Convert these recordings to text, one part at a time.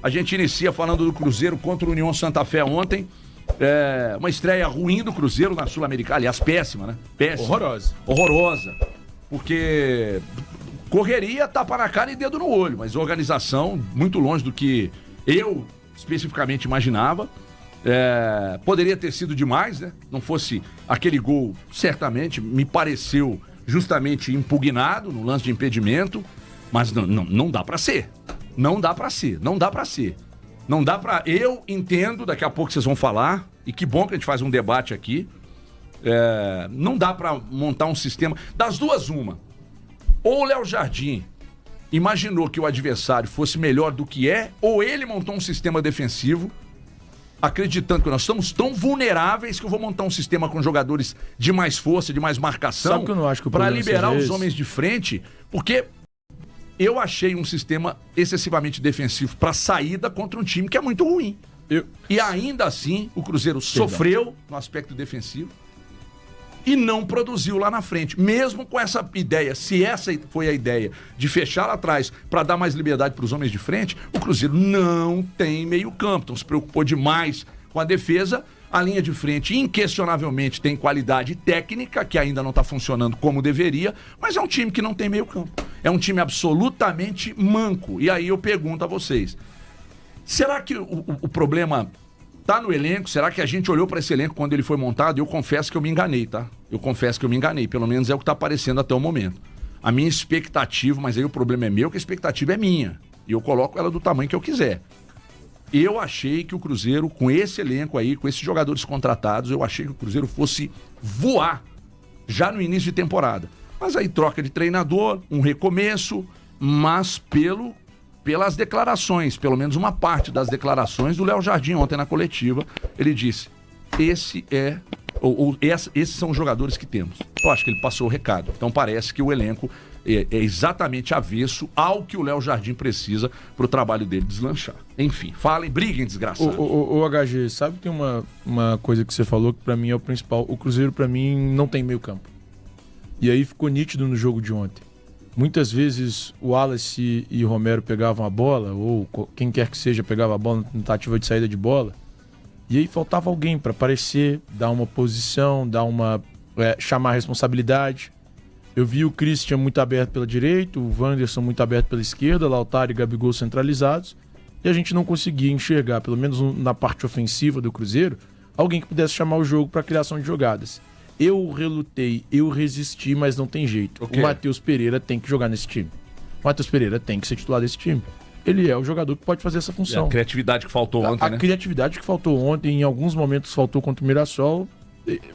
A gente inicia falando do Cruzeiro contra o União Santa Fé ontem. Uma estreia ruim do Cruzeiro na Sul-Americana. Aliás, péssima, né? Péssima. Horrorosa. Porque correria, tapa na cara e dedo no olho. Mas organização muito longe do que eu especificamente imaginava. Poderia ter sido demais, né? Não fosse aquele gol, certamente, me pareceu justamente impugnado no lance de impedimento, mas não dá pra ser. Não dá pra ser. Eu entendo, daqui a pouco vocês vão falar, e que bom que a gente faz um debate aqui. Não dá pra montar um sistema. Das duas, uma. Ou o Léo Jardim imaginou que o adversário fosse melhor do que ou ele montou um sistema defensivo acreditando que nós estamos tão vulneráveis que eu vou montar um sistema com jogadores de mais força, de mais marcação, para liberar os homens de frente, porque eu achei um sistema excessivamente defensivo para saída contra um time que é muito ruim. E ainda assim, o Cruzeiro sofreu no aspecto defensivo e não produziu lá na frente. Mesmo com essa ideia, se essa foi a ideia de fechar lá atrás para dar mais liberdade para os homens de frente, o Cruzeiro não tem meio campo. Então se preocupou demais com a defesa. A linha de frente, inquestionavelmente, tem qualidade técnica, que ainda não está funcionando como deveria, mas é um time que não tem meio campo. É um time absolutamente manco. E aí eu pergunto a vocês, será que o problema tá no elenco? Será que a gente olhou para esse elenco quando ele foi montado? Eu confesso que eu me enganei, tá? Pelo menos é o que tá aparecendo até o momento. A minha expectativa, mas aí o problema é meu, que a expectativa é minha. E eu coloco ela do tamanho que eu quiser. Eu achei que o Cruzeiro, com esse elenco aí, com esses jogadores contratados, eu achei que o Cruzeiro fosse voar já no início de temporada. Mas aí troca de treinador, um recomeço, mas pelas declarações, pelo menos uma parte das declarações do Léo Jardim ontem na coletiva, ele disse, esses são os jogadores que temos. Eu acho que ele passou o recado. Então parece que o elenco é exatamente avesso ao que o Léo Jardim precisa para o trabalho dele deslanchar. Enfim, falem, briguem, desgraçado. O HG, sabe que tem uma coisa que você falou que para mim é o principal. O Cruzeiro, para mim, não tem meio campo. E aí ficou nítido no jogo de ontem. Muitas vezes o Wallace e o Romero pegavam a bola, ou quem quer que seja pegava a bola na tentativa de saída de bola, e aí faltava alguém para aparecer, dar uma posição, chamar a responsabilidade. Eu vi o Christian muito aberto pela direita, o Wanderson muito aberto pela esquerda, Lautaro e Gabigol centralizados, e a gente não conseguia enxergar, pelo menos na parte ofensiva do Cruzeiro, alguém que pudesse chamar o jogo para a criação de jogadas. Eu relutei, eu resisti, mas não tem jeito. Okay. O Matheus Pereira tem que jogar nesse time. O Matheus Pereira tem que ser titular desse time. Ele é o jogador que pode fazer essa função. A criatividade que faltou ontem, né? A criatividade que faltou ontem, em alguns momentos faltou contra o Mirassol.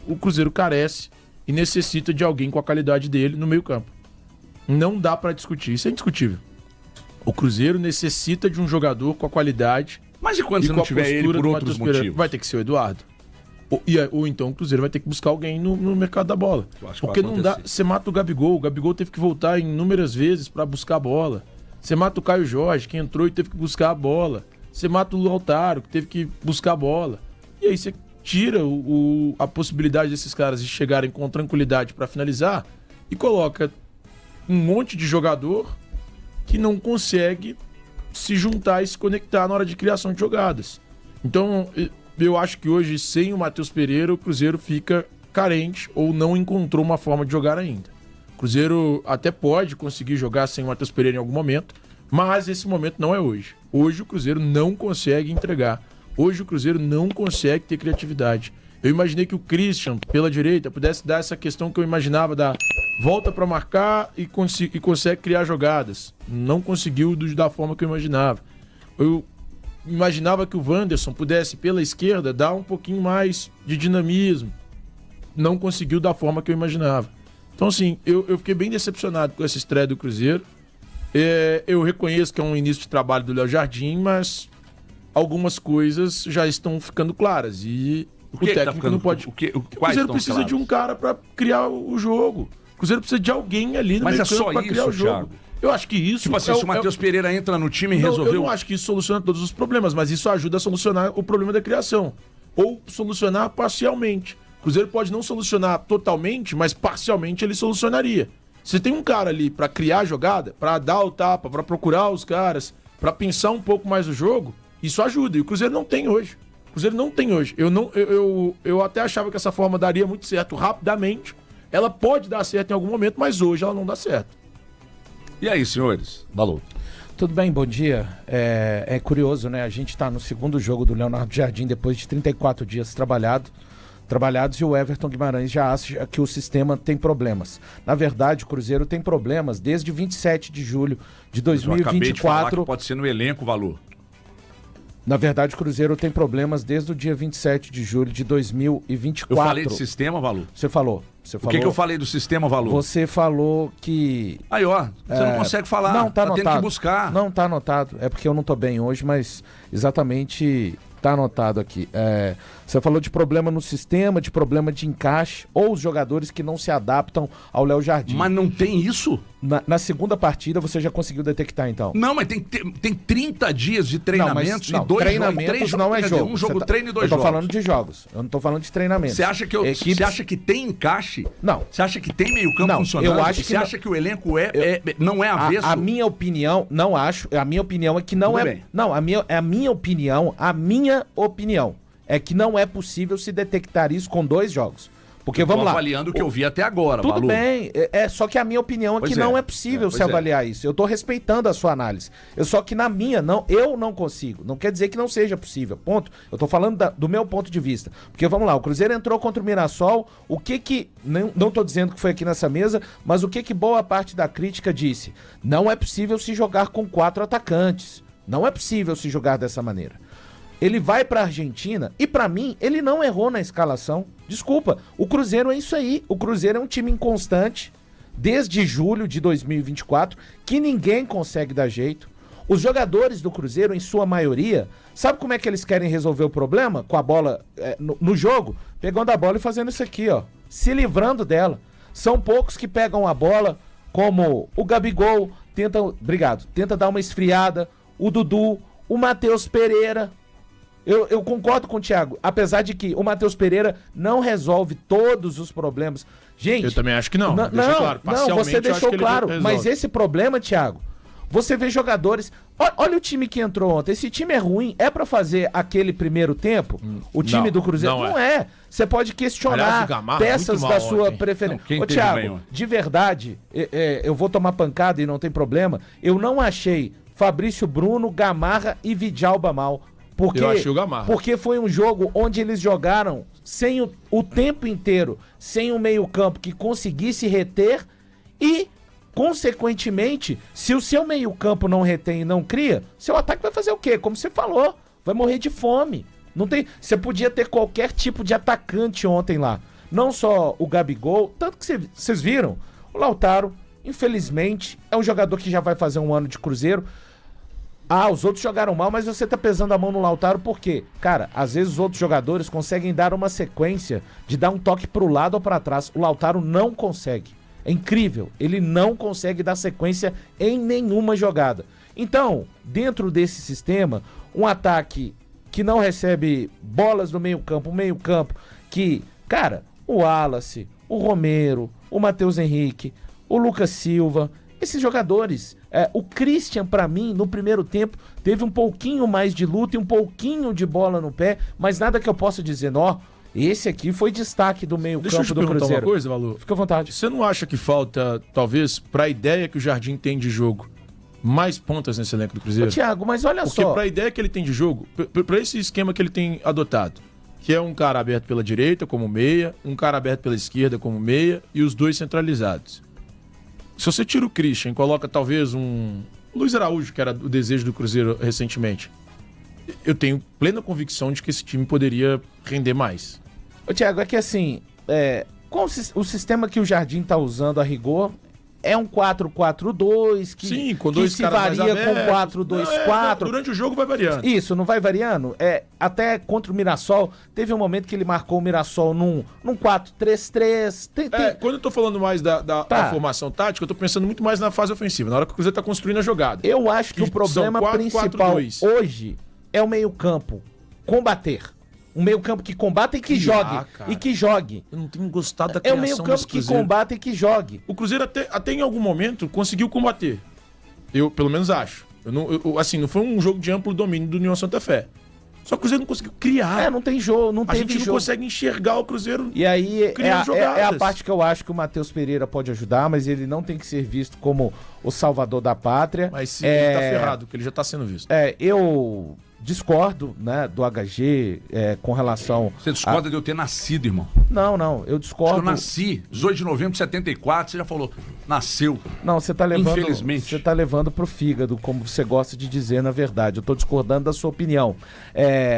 O Cruzeiro carece e necessita de alguém com a qualidade dele no meio campo. Não dá pra discutir, isso é indiscutível. O Cruzeiro necessita de um jogador com a qualidade. Mas e quando você não tiver ele por outros motivos? Vai ter que ser o Eduardo. Ou então o Cruzeiro vai ter que buscar alguém no mercado da bola. Porque não dá. Você mata o Gabigol teve que voltar inúmeras vezes para buscar a bola. Você mata o Caio Jorge, que entrou e teve que buscar a bola. Você mata o Lautaro, que teve que buscar a bola. E aí você tira a possibilidade desses caras de chegarem com tranquilidade para finalizar e coloca um monte de jogador que não consegue se juntar e se conectar na hora de criação de jogadas. Então, eu acho que hoje, sem o Matheus Pereira, o Cruzeiro fica carente ou não encontrou uma forma de jogar ainda. O Cruzeiro até pode conseguir jogar sem o Matheus Pereira em algum momento, mas esse momento não é hoje. Hoje o Cruzeiro não consegue entregar. Hoje o Cruzeiro não consegue ter criatividade. Eu imaginei que o Christian, pela direita, pudesse dar essa questão que eu imaginava da volta para marcar e consegue criar jogadas. Não conseguiu da forma que eu imaginava. Eu imaginava que o Wanderson pudesse, pela esquerda, dar um pouquinho mais de dinamismo. Não conseguiu da forma que eu imaginava. Então, assim, eu fiquei bem decepcionado com essa estreia do Cruzeiro. Eu reconheço que é um início de trabalho do Léo Jardim, mas algumas coisas já estão ficando claras. E o técnico não pode... O Cruzeiro precisa de um cara para criar o jogo. O Cruzeiro precisa de alguém ali no meio campo para criar o jogo. Thiago. Eu acho que isso... Tipo assim, se o Matheus Pereira entra no time e resolveu... Eu não acho que isso soluciona todos os problemas, mas isso ajuda a solucionar o problema da criação. Ou solucionar parcialmente. O Cruzeiro pode não solucionar totalmente, mas parcialmente ele solucionaria. Você tem um cara ali para criar a jogada, para dar o tapa, para procurar os caras, pra pensar um pouco mais o jogo, isso ajuda. E o Cruzeiro não tem hoje. Eu até achava que essa forma daria muito certo rapidamente. Ela pode dar certo em algum momento, mas hoje ela não dá certo. E aí, senhores? Valor. Tudo bem, bom dia. É curioso, né? A gente está no segundo jogo do Leonardo Jardim depois de 34 dias trabalhados e o Everton Guimarães já acha que o sistema tem problemas. Na verdade, o Cruzeiro tem problemas desde 27 de julho de 2024. Eu acabei de falar que pode ser no elenco, Valor. Na verdade, o Cruzeiro tem problemas desde o dia 27 de julho de 2024. Eu falei de sistema, Valor? Você falou. O que eu falei do sistema, Valor? Você falou que... Aí, ó, você não consegue falar. Não, tá anotado. Tem que buscar. Não, tá anotado. É porque eu não tô bem hoje, mas exatamente tá anotado aqui. Você falou de problema no sistema, de problema de encaixe, ou os jogadores que não se adaptam ao Léo Jardim. Mas não tem isso? Na segunda partida você já conseguiu detectar, então? Não, mas tem 30 dias de treinamentos e 2 treinamentos não é jogo. Um jogo treino e 2 jogos. Eu tô falando de jogos. Eu não tô falando de treinamentos. Você acha que tem encaixe? Não. Você acha que tem meio-campo funcionando? Eu acho que você acha que o elenco não é avesso? A minha opinião, não acho. A minha opinião é que não é. Bem. Não, a minha opinião é que não é possível se detectar isso com 2 jogos. Porque vamos lá. Avaliando o que eu vi até agora, Tudo Balu. bem, só que a minha opinião é que não é possível se avaliar isso. Eu tô respeitando a sua análise. Só que na minha, eu não consigo. Não quer dizer que não seja possível, ponto. Eu tô falando do meu ponto de vista. Porque vamos lá, o Cruzeiro entrou contra o Mirassol, não tô dizendo que foi aqui nessa mesa, mas o que boa parte da crítica disse? Não é possível se jogar com 4 atacantes. Não é possível se jogar dessa maneira. Ele vai pra Argentina e pra mim ele não errou na escalação. Desculpa, o Cruzeiro é isso aí. O Cruzeiro é um time inconstante desde julho de 2024 que ninguém consegue dar jeito. Os jogadores do Cruzeiro, em sua maioria, sabe como é que eles querem resolver o problema com a bola no jogo? Pegando a bola e fazendo isso aqui, ó, se livrando dela. São poucos que pegam a bola, como o Gabigol, tenta dar uma esfriada, o Dudu, o Matheus Pereira. Eu concordo com o Thiago, apesar de que o Matheus Pereira não resolve todos os problemas. Gente, eu também acho que não. Você deixou claro. Mas esse problema, Thiago, você vê jogadores... Olha o time que entrou ontem. Esse time é ruim. É pra fazer aquele primeiro tempo? O time do Cruzeiro? Não é. Você pode questionar peças da sua preferência. Ô, Thiago, de verdade, eu vou tomar pancada e não tem problema. Eu não achei Fabrício Bruno, Gamarra e Vidalba mal. Eu achei o Gamarra. Porque foi um jogo onde eles jogaram sem o tempo inteiro, sem um meio-campo que conseguisse reter e, consequentemente, se o seu meio-campo não retém e não cria, seu ataque vai fazer o quê? Como você falou, vai morrer de fome. Não tem, você podia ter qualquer tipo de atacante ontem lá. Não só o Gabigol, tanto que vocês viram, o Lautaro, infelizmente, é um jogador que já vai fazer um ano de Cruzeiro. Os outros jogaram mal, mas você tá pesando a mão no Lautaro por quê? Cara, às vezes os outros jogadores conseguem dar uma sequência de dar um toque pro lado ou pra trás. O Lautaro não consegue. É incrível. Ele não consegue dar sequência em nenhuma jogada. Então, dentro desse sistema, um ataque que não recebe bolas no meio-campo, um meio-campo que, cara, o Wallace, o Romero, o Matheus Henrique, o Lucas Silva, esses jogadores... o Christian, pra mim, no primeiro tempo, teve um pouquinho mais de luta e um pouquinho de bola no pé, mas nada que eu possa dizer, esse aqui foi destaque do meio-campo do Cruzeiro. Deixa eu te perguntar uma coisa, Valu. Fica à vontade. Você não acha que falta, talvez, pra ideia que o Jardim tem de jogo, mais pontas nesse elenco do Cruzeiro? Thiago, mas olha só... Porque pra ideia que ele tem de jogo, pra esse esquema que ele tem adotado, que é um cara aberto pela direita, como meia, um cara aberto pela esquerda, como meia, e os 2 centralizados. Se você tira o Christian e coloca talvez um Luiz Araújo, que era o desejo do Cruzeiro recentemente, eu tenho plena convicção de que esse time poderia render mais. Ô, Thiago, é que assim, com o sistema que o Jardim tá usando a rigor, é um 4-4-2, que, com dois que se varia com 4-2-4. Durante o jogo vai variando. Isso, não vai variando. Até contra o Mirassol, teve um momento que ele marcou o Mirassol num 4-3-3. Quando eu tô falando mais da formação tática, eu tô pensando muito mais na fase ofensiva, na hora que o Cruzeiro tá construindo a jogada. Eu acho que o problema principal hoje é o meio-campo combater. Um meio-campo que combata e que jogue. Cara. E que jogue. Eu não tenho gostado da criação desse Cruzeiro. É o meio-campo que combata e que jogue. O Cruzeiro até em algum momento conseguiu combater. Eu, pelo menos, acho. Assim, não foi um jogo de amplo domínio do União Santa Fé. Só que o Cruzeiro não conseguiu criar. Não tem jogo, não teve jogo. A gente não consegue enxergar o Cruzeiro. E aí é a parte que eu acho que o Matheus Pereira pode ajudar, mas ele não tem que ser visto como o salvador da pátria. Mas sim, ele tá ferrado, que ele já tá sendo visto. Eu discordo, né, do HG com relação... Você discorda de eu ter nascido, irmão? Não, eu discordo... Eu nasci, 18 de novembro de 74, você já falou, nasceu. Não, você tá levando... Infelizmente. Você tá levando pro fígado, como você gosta de dizer, na verdade. Eu tô discordando da sua opinião.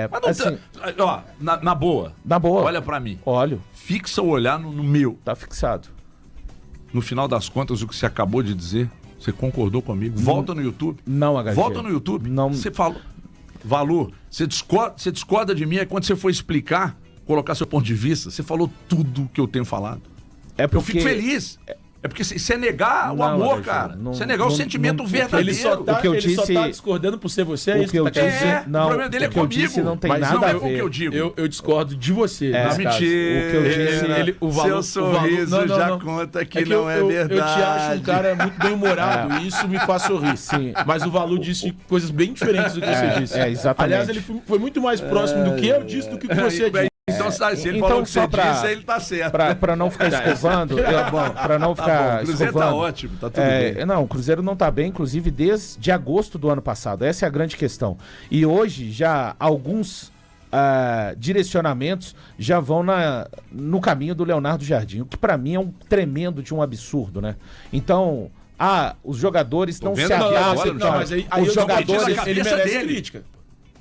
Mas não, assim, ó, na boa. Na boa. Olha pra mim. Olho. Fixa o olhar no meu. Tá fixado. No final das contas, o que você acabou de dizer, você concordou comigo. Volta no YouTube. Não, HG. Volta no YouTube. Não. Você falou... Valor, você discorda de mim, é quando você for explicar, colocar seu ponto de vista, você falou tudo que eu tenho falado. Eu fico feliz. É porque isso é negar o amor, cara. Isso é negar o sentimento verdadeiro. Ele só tá discordando por ser você, é isso que tá querendo dizer? O problema dele é comigo. Não tem nada a ver. O que eu digo. Eu discordo de você. Não, mentira. O que eu disse... Seu sorriso já conta que não é verdade. Eu te acho um cara muito bem-humorado e isso me faz sorrir. Sim. Mas o Valu disse coisas bem diferentes do que você disse. Exatamente. Aliás, ele foi muito mais próximo do que eu disse do que você disse. Então, se ele falou o que você disse, ele tá certo. Pra não ficar escovando, pra não ficar o Cruzeiro escovando, tá ótimo, tá tudo bem. Não, o Cruzeiro não tá bem, inclusive desde agosto do ano passado. Essa é a grande questão. E hoje já alguns direcionamentos já vão no caminho do Leonardo Jardim, o que pra mim é um tremendo de um absurdo, né? Então, os jogadores não se adaptam. Mas aí os jogadores, ele merece crítica.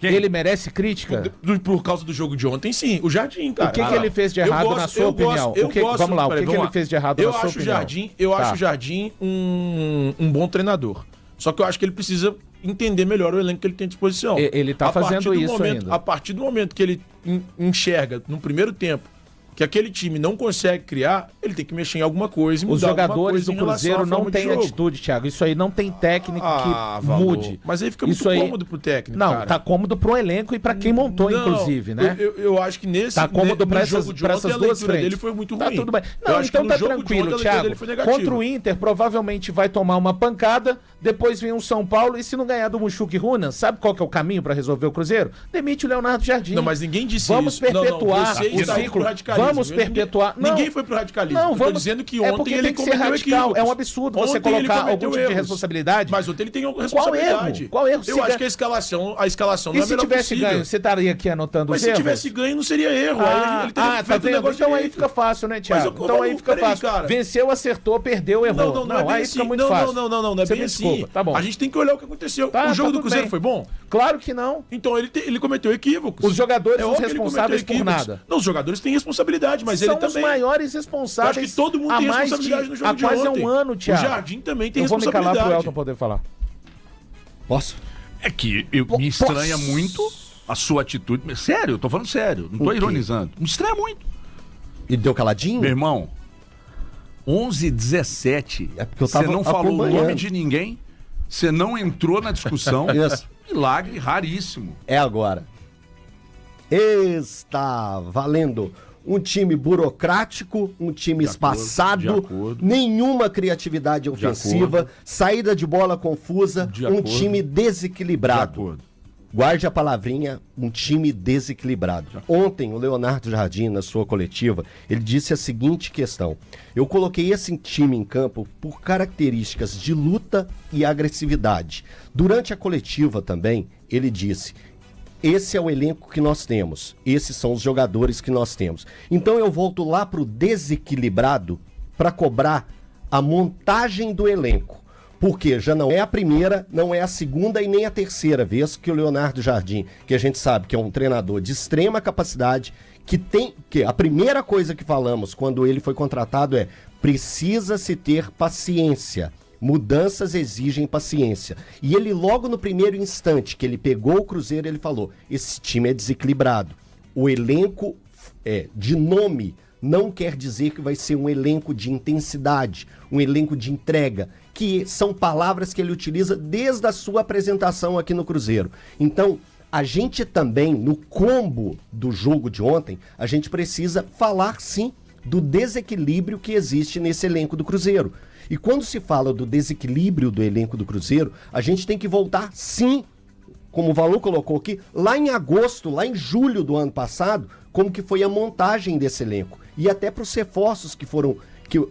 Ele merece crítica? Por causa do jogo de ontem, sim. O Jardim, cara. O que ele fez de errado na sua opinião? Vamos lá, o que ele fez de errado na sua opinião? Eu acho o Jardim um bom treinador. Só que eu acho que ele precisa entender melhor o elenco que ele tem à disposição. Ele tá fazendo isso ainda. A partir do momento que ele enxerga, no primeiro tempo, que aquele time não consegue criar, ele tem que mexer em alguma coisa e mudar. Os jogadores do Cruzeiro não têm atitude, Thiago. Isso aí não tem técnico que mude. Mas aí fica muito cômodo pro técnico. Não, cara. Tá cômodo pro elenco e pra quem montou, inclusive, né? Eu acho que nesse tá cômodo pra essas duas frentes. Dele foi muito ruim. Tá tudo bem. Não, então tá tranquilo, Thiago. Contra o Inter, provavelmente vai tomar uma pancada, depois vem um São Paulo e se não ganhar do Muxuque Runan, sabe qual que é o caminho pra resolver o Cruzeiro? Demite o Leonardo Jardim. Não, mas ninguém disse Vamos isso. perpetuar o ciclo. Vamos perpetuar. Ninguém foi pro radicalismo. Não, vamos dizendo que ontem ele cometeu radical. É um absurdo você colocar algum tipo de responsabilidade. Mas ontem ele tem responsabilidade. Qual erro? Eu acho que a escalação não é a melhor possível. E se tivesse ganho, você estaria aqui anotando os erros? Mas se tivesse ganho, não seria erro. Tá vendo? Então aí fica fácil, né, Thiago? Então aí fica fácil. Venceu, acertou, perdeu, errou. Não, aí fica muito fácil. Não é bem assim. Tá bom. A gente tem que olhar o que aconteceu. O jogo do Cruzeiro foi bom? Claro que não. Então ele cometeu equívocos. Os jogadores são responsáveis por nada. Não, os jogadores têm responsabilidade, mas ele também. São os maiores responsáveis. Acho que todo mundo tem responsabilidade no jogo de ontem. Há quase um ano, Thiago. O Jardim também tem responsabilidade. Eu vou me calar pro Elton poder falar. Posso? É que me estranha muito a sua atitude. Sério, eu tô falando sério. Não tô ironizando. Me estranha muito. E deu caladinho? Meu irmão, 11h17. É porque eu tava Você não falou o nome de ninguém. Você não entrou na discussão. Isso. Milagre raríssimo. É agora. Está valendo. Um time burocrático, um time espaçado, nenhuma criatividade ofensiva, saída de bola confusa, time desequilibrado. Guarde a palavrinha, um time desequilibrado. Ontem, o Leonardo Jardim, na sua coletiva, ele disse a seguinte questão: eu coloquei esse time em campo por características de luta e agressividade. Durante a coletiva também, ele disse: esse é o elenco que nós temos, esses são os jogadores que nós temos. Então eu volto lá para o desequilibrado para cobrar a montagem do elenco. Porque já não é a primeira, não é a segunda e nem a terceira vez que o Leonardo Jardim, que a gente sabe que é um treinador de extrema capacidade, que a primeira coisa que falamos quando ele foi contratado é: precisa-se ter paciência. Mudanças exigem paciência. E ele logo no primeiro instante que ele pegou o Cruzeiro, ele falou: esse time é desequilibrado. O elenco de nome não quer dizer que vai ser um elenco de intensidade, um elenco de entrega, que são palavras que ele utiliza desde a sua apresentação aqui no Cruzeiro. Então, a gente também, no combo do jogo de ontem, a gente precisa falar sim do desequilíbrio que existe nesse elenco do Cruzeiro. E quando se fala do desequilíbrio do elenco do Cruzeiro, a gente tem que voltar, sim, como o Valon colocou aqui, lá em agosto, lá em julho do ano passado, como que foi a montagem desse elenco. E até para os reforços que foram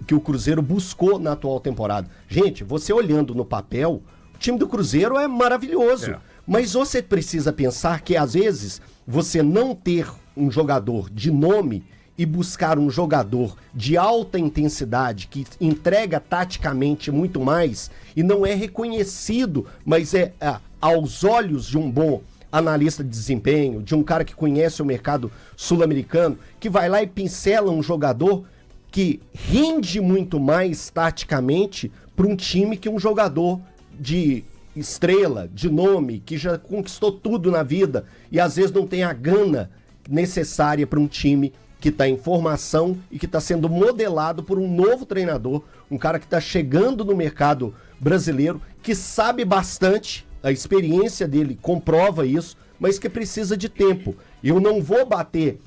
que o Cruzeiro buscou na atual temporada. Gente, você olhando no papel, o time do Cruzeiro é maravilhoso. Mas você precisa pensar que, às vezes, você não ter um jogador de nome e buscar um jogador de alta intensidade, que entrega taticamente muito mais e não é reconhecido, mas é aos olhos de um bom analista de desempenho, de um cara que conhece o mercado sul-americano, que vai lá e pincela um jogador que rende muito mais taticamente para um time que um jogador de estrela, de nome, que já conquistou tudo na vida e às vezes não tem a gana necessária para um time que está em formação e que está sendo modelado por um novo treinador, um cara que está chegando no mercado brasileiro, que sabe bastante, a experiência dele comprova isso, mas que precisa de tempo. Eu não vou bater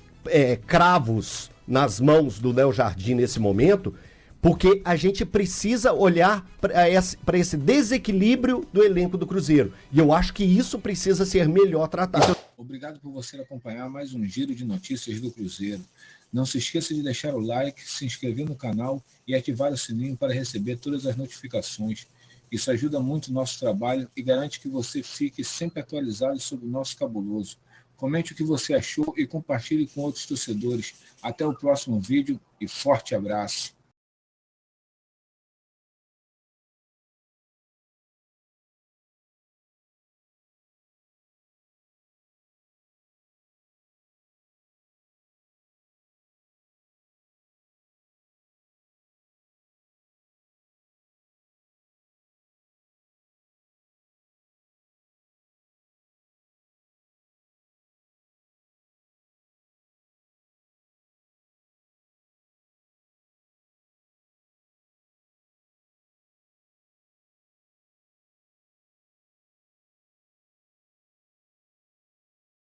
cravos nas mãos do Léo Jardim nesse momento, porque a gente precisa olhar para esse desequilíbrio do elenco do Cruzeiro. E eu acho que isso precisa ser melhor tratado. Obrigado por você acompanhar mais um giro de notícias do Cruzeiro. Não se esqueça de deixar o like, se inscrever no canal e ativar o sininho para receber todas as notificações. Isso ajuda muito o nosso trabalho e garante que você fique sempre atualizado sobre o nosso cabuloso. Comente o que você achou e compartilhe com outros torcedores. Até o próximo vídeo e forte abraço.